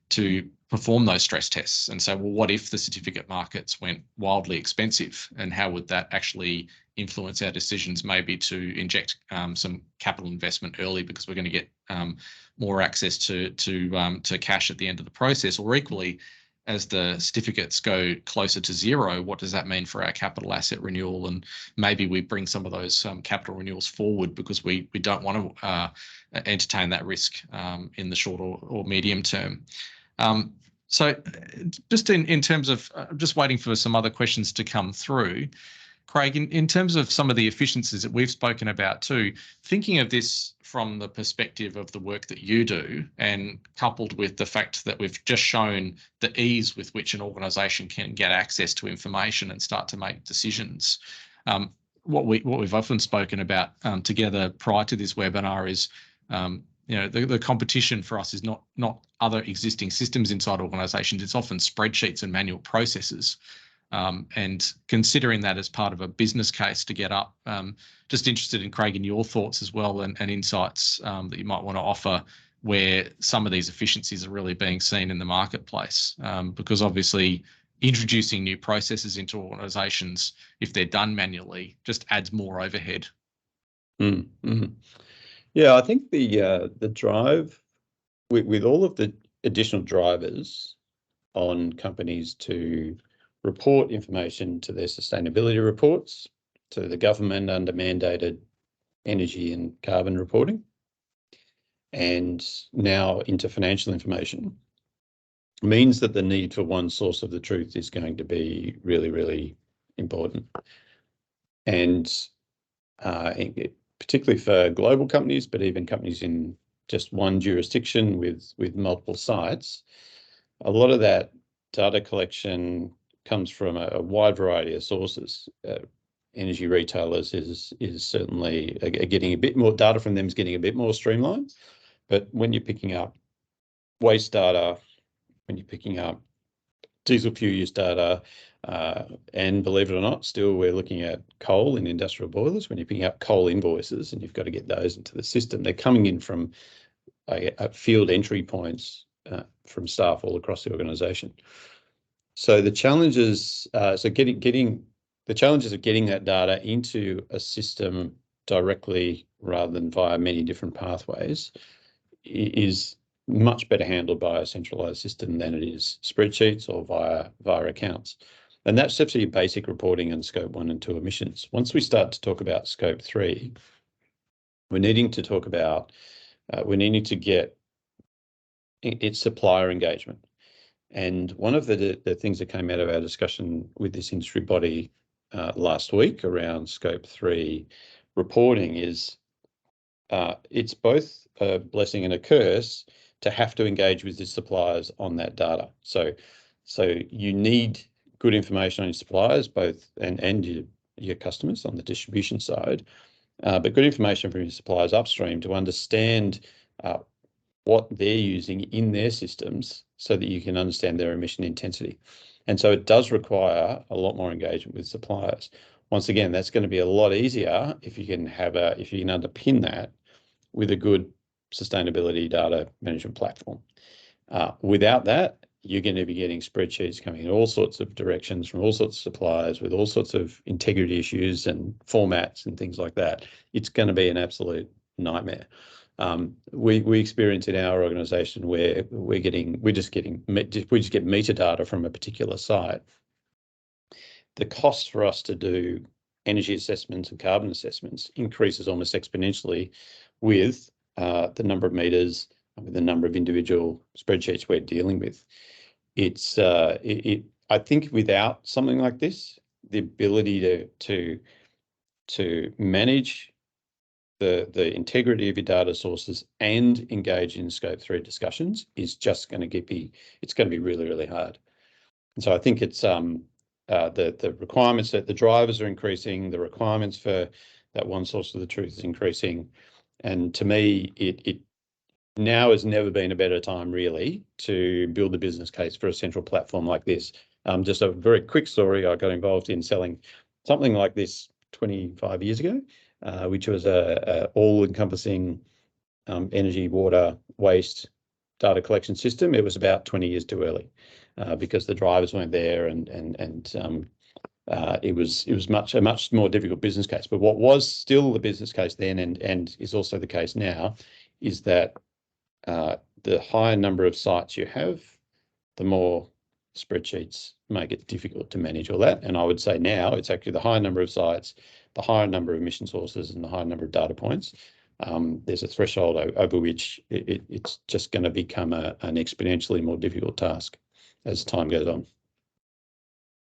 to perform those stress tests and say, well, what if the certificate markets went wildly expensive, and how would that actually influence our decisions maybe to inject some capital investment early because we're going to get more access to cash at the end of the process? Or equally, as the certificates go closer to zero, what does that mean for our capital asset renewal? And maybe we bring some of those capital renewals forward because we don't want to entertain that risk in the short or medium term. So just in terms of just waiting for some other questions to come through, Craig, in terms of some of the efficiencies that we've spoken about too, thinking of this from the perspective of the work that you do, and coupled with the fact that we've just shown the ease with which an organisation can get access to information and start to make decisions, what we've often spoken about together prior to this webinar is the competition for us is not other existing systems inside organisations. It's often spreadsheets and manual processes. and considering that as part of a business case to get up. Just interested in, Craig, in your thoughts as well, and insights that you might want to offer where some of these efficiencies are really being seen in the marketplace, because obviously introducing new processes into organisations, if they're done manually, just adds more overhead. Yeah, I think the drive with all of the additional drivers on companies to report information to their sustainability reports, to the government under mandated energy and carbon reporting, and now into financial information, means that the need for one source of the truth is going to be really, really important. And particularly for global companies, but even companies in just one jurisdiction with multiple sites, a lot of that data collection comes from a wide variety of sources. Energy retailers is certainly getting a bit more data from them, is getting a bit more streamlined. But when you're picking up waste data, when you're picking up diesel fuel use data, and believe it or not, still we're looking at coal in industrial boilers. When you're picking up coal invoices and you've got to get those into the system, they're coming in from field entry points from staff all across the organisation. So the challenges, the challenges of getting that data into a system directly rather than via many different pathways is much better handled by a centralised system than it is spreadsheets or via accounts. And that's just your basic reporting and scope 1 and 2 emissions. Once we start to talk about scope 3, we're needing to talk about, we're needing to get its supplier engagement. And one of the things that came out of our discussion with this industry body last week around scope 3 reporting is it's both a blessing and a curse to have to engage with the suppliers on that data. So you need good information on your suppliers, both and your customers on the distribution side, but good information from your suppliers upstream to understand what they're using in their systems so that you can understand their emission intensity. And so it does require a lot more engagement with suppliers. Once again, that's going to be a lot easier if you can underpin that with a good sustainability data management platform. Without that, you're going to be getting spreadsheets coming in all sorts of directions from all sorts of suppliers with all sorts of integrity issues and formats and things like that. It's going to be an absolute nightmare. We experience in our organisation where we just get metadata from a particular site. The cost for us to do energy assessments and carbon assessments increases almost exponentially with the number of meters, with the number of individual spreadsheets we're dealing with. I think without something like this, the ability to manage the integrity of your data sources and engage in scope 3 discussions is just going to be really, really hard. And so I think it's the requirements that the drivers are increasing, the requirements for that one source of the truth is increasing. And to me, it now has never been a better time really to build a business case for a central platform like this. Just a very quick story. I got involved in selling something like this 25 years ago, which was a all-encompassing energy, water, waste data collection system. It was about 20 years too early because the drivers weren't there, and it was a much more difficult business case. But what was still the business case then, and is also the case now, is that the higher number of sites you have, the more spreadsheets make it difficult to manage all that. And I would say now it's actually the higher number of sites, the higher number of emission sources, and the higher number of data points. There's a threshold over which it's just going to become an exponentially more difficult task as time goes on.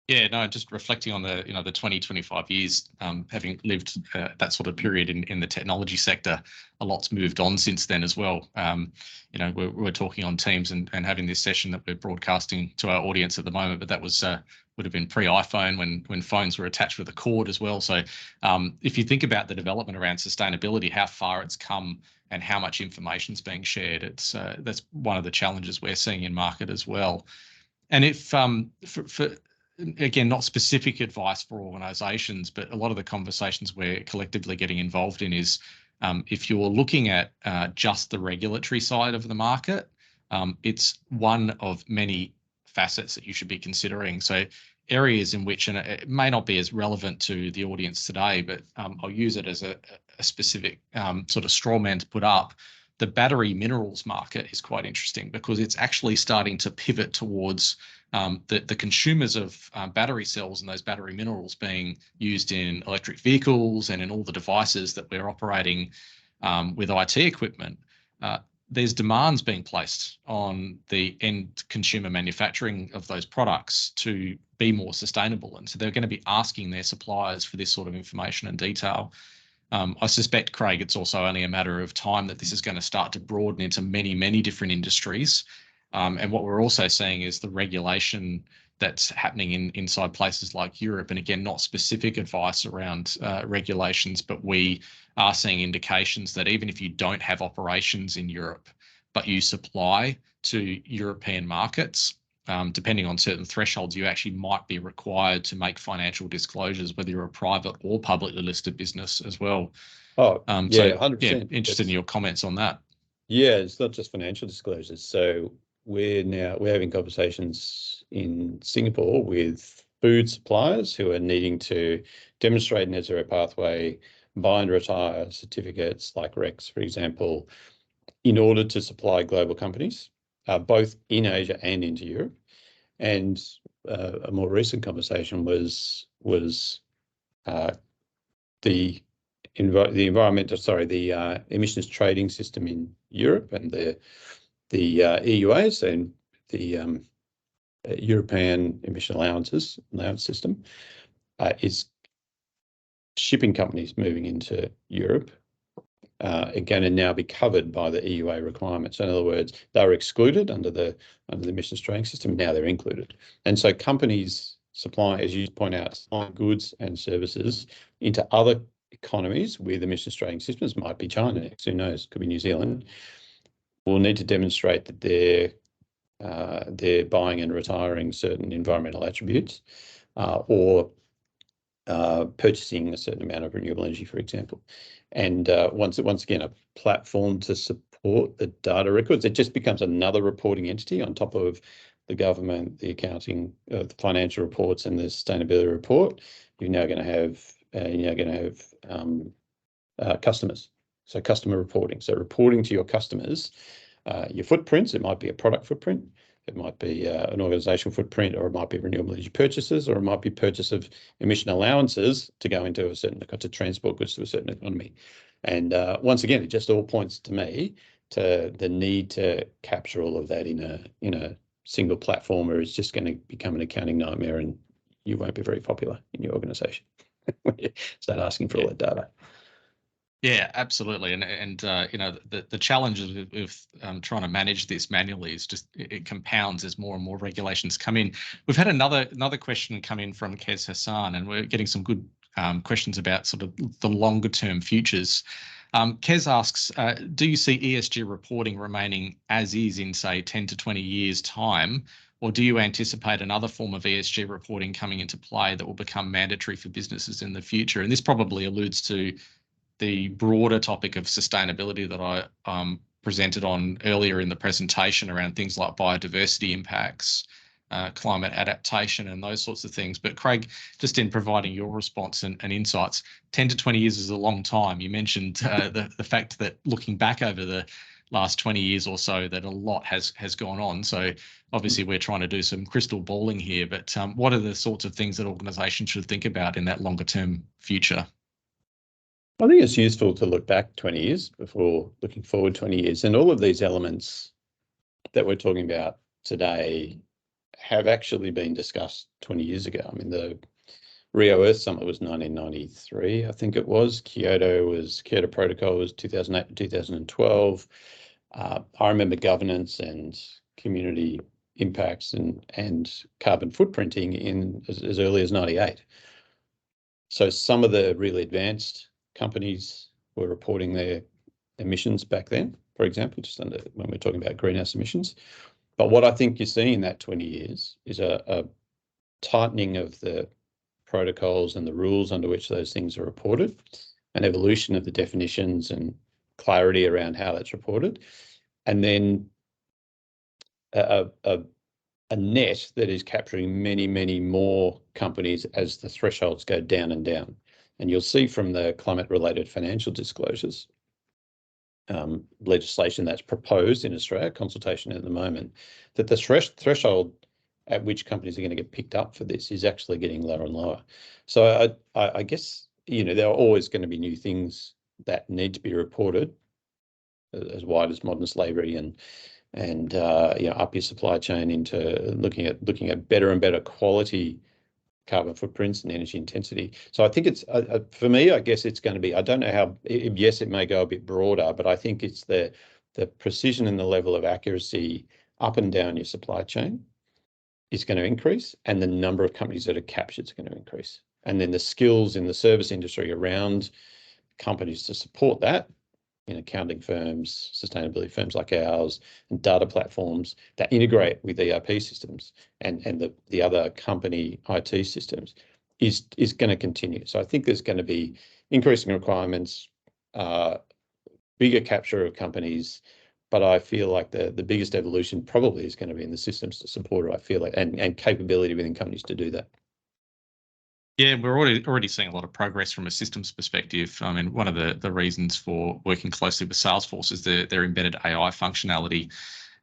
Yeah, no, just reflecting on the 20, 25 years, having lived that sort of period in the technology sector, a lot's moved on since then as well. We're talking on Teams and having this session that we're broadcasting to our audience at the moment, but that was would have been pre-iPhone when phones were attached with a cord as well. So if you think about the development around sustainability, how far it's come and how much information is being shared, that's one of the challenges we're seeing in market as well. And if again, not specific advice for organisations, but a lot of the conversations we're collectively getting involved in is if you're looking at just the regulatory side of the market, it's one of many facets that you should be considering. So areas in which, and it may not be as relevant to the audience today, but I'll use it as a specific sort of straw man to put up. The battery minerals market is quite interesting because it's actually starting to pivot towards the consumers of battery cells and those battery minerals being used in electric vehicles and in all the devices that we're operating with IT equipment. There's demands being placed on the end consumer manufacturing of those products to be more sustainable. And so they're going to be asking their suppliers for this sort of information and detail. I suspect, Craig, it's also only a matter of time that this is going to start to broaden into many, many different industries. And what we're also seeing is the regulation that's happening inside places like Europe. And again, not specific advice around regulations, but we are seeing indications that even if you don't have operations in Europe, but you supply to European markets, depending on certain thresholds, you actually might be required to make financial disclosures, whether you're a private or publicly listed business as well. Oh, yeah, 100%. Yeah, interested in your comments on that. Yeah, it's not just financial disclosures. So we're having conversations in Singapore with food suppliers who are needing to demonstrate net zero pathway, buy and retire certificates like REX, for example, in order to supply global companies, both in Asia and into Europe. And a more recent conversation was the emissions trading system in Europe and the EUAs and the European emission allowance system is shipping companies moving into Europe are going to now be covered by the EUA requirements. In other words, they were excluded under the emissions trading system. Now they're included, and so companies supply, as you point out, supply goods and services into other economies with emissions trading systems. Might be China next, who knows? Could be New Zealand. Will need to demonstrate that they're buying and retiring certain environmental attributes, or purchasing a certain amount of renewable energy, for example. And once again, a platform to support the data records. It just becomes another reporting entity on top of the government, the accounting, the financial reports, and the sustainability report. You're now going to have customers. So customer reporting. So reporting to your customers, your footprints. It might be a product footprint. It might be an organizational footprint, or it might be renewable energy purchases, or it might be purchase of emission allowances to go into to transport goods to a certain economy. And once again, it just all points to me to the need to capture all of that in a single platform, or it's just going to become an accounting nightmare, and you won't be very popular in your organization when you start asking for all that data. Yeah, absolutely, and you know, the challenges of trying to manage this manually is just it compounds as more and more regulations come in. We've had another question come in from Kez Hassan, and we're getting some good questions about sort of the longer term futures. Kez asks, do you see ESG reporting remaining as is in, say, 10 to 20 years' time, or do you anticipate another form of ESG reporting coming into play that will become mandatory for businesses in the future? And this probably alludes to the broader topic of sustainability that I presented on earlier in the presentation around things like biodiversity impacts, climate adaptation, and those sorts of things. But Craig, just in providing your response and insights, 10 to 20 years is a long time. You mentioned the fact that looking back over the last 20 years or so, that a lot has gone on. So obviously we're trying to do some crystal balling here, but what are the sorts of things that organisations should think about in that longer term future? I think it's useful to look back 20 years before looking forward 20 years. And all of these elements that we're talking about today have actually been discussed 20 years ago. I mean, the Rio Earth Summit was 1993, I think it was. Kyoto Protocol was 2008 to 2012. I remember governance and community impacts and carbon footprinting in as early as 98. So some of the really advanced companies were reporting their emissions back then, for example, just when we're talking about greenhouse emissions. But what I think you're seeing in that 20 years is a tightening of the protocols and the rules under which those things are reported, an evolution of the definitions and clarity around how that's reported, and then a net that is capturing many, many more companies as the thresholds go down and down. And you'll see from the climate-related financial disclosures legislation that's proposed in Australia, consultation at the moment, that the threshold at which companies are going to get picked up for this is actually getting lower and lower. So I guess, you know, there are always going to be new things that need to be reported, as wide as modern slavery and you know, up your supply chain into looking at better and better quality carbon footprints and energy intensity. So I think it's for me, I guess it's going to be, I don't know how, yes, it may go a bit broader, but I think it's the precision and the level of accuracy up and down your supply chain is going to increase, and the number of companies that are captured is going to increase. And then the skills in the service industry around companies to support that, in accounting firms, sustainability firms like ours, and data platforms that integrate with ERP systems and the other company IT systems is going to continue. So I think there's going to be increasing requirements, bigger capture of companies, but I feel like the biggest evolution probably is going to be in the systems to support it, I feel like, and capability within companies to do that. Yeah, we're already seeing a lot of progress from a systems perspective. I mean, one of the reasons for working closely with Salesforce is their embedded AI functionality,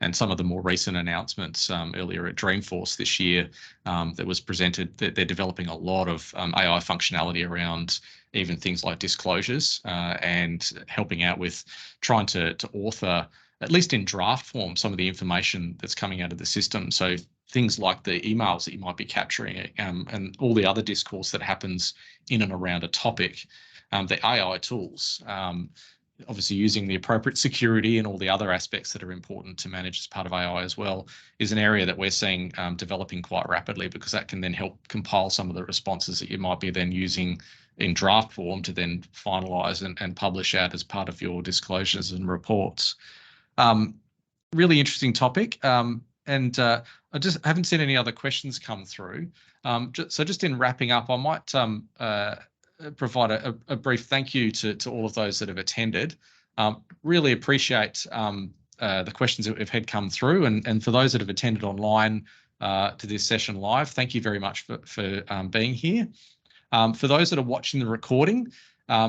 and some of the more recent announcements earlier at Dreamforce this year that was presented, that they're developing a lot of AI functionality around even things like disclosures and helping out with trying to author, at least in draft form, some of the information that's coming out of the system. So things like the emails that you might be capturing and all the other discourse that happens in and around a topic, the AI tools, obviously using the appropriate security and all the other aspects that are important to manage as part of AI as well, is an area that we're seeing developing quite rapidly, because that can then help compile some of the responses that you might be then using in draft form to then finalize and publish out as part of your disclosures and reports. Really interesting topic. And I just haven't seen any other questions come through. So just in wrapping up, I might provide a brief thank you to all of those that have attended. Really appreciate the questions that we've had come through. And for those that have attended online to this session live, thank you very much for being here. For those that are watching the recording,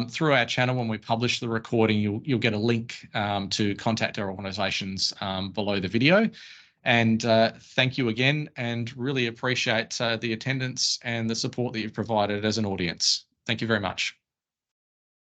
through our channel, when we publish the recording, you'll get a link to contact our organisations below the video. And thank you again, and really appreciate the attendance and the support that you've provided as an audience. Thank you very much.